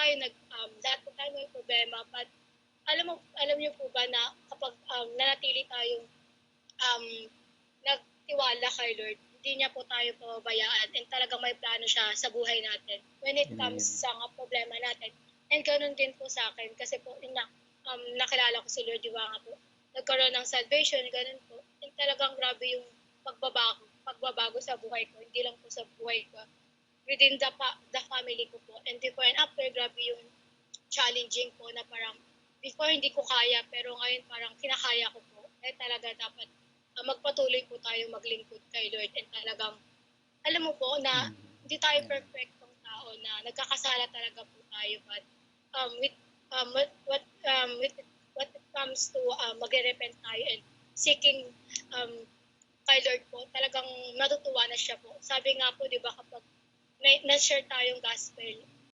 tayo lahat po tayo may problema, but alam niyo po ba na kapag nanatili tayong nagtiwala kay Lord, hindi niya po tayo pababayaan and talagang may plano siya sa buhay natin when it comes sa mga problema natin. And ganun din po sa akin kasi po nakilala ko si Lord, di ba nga po, nagkaroon ng salvation, ganun po. And talagang grabe yung pagbabago sa buhay ko, hindi lang po sa buhay ko, within the family ko po. And before and after, grabe yung challenging po na parang before hindi ko kaya, pero ngayon parang kinakaya ko po. Eh talaga dapat magpatuloy po tayo maglingkod kay Lord and talagang alam mo po na hindi tayo perfectong tao na nagkakasala talaga po tayo, but with what it comes to magre-repent tayo and seeking kay Lord po, talagang natutuwa na siya po. Sabi nga po, di ba, kapag na-share tayong gospel,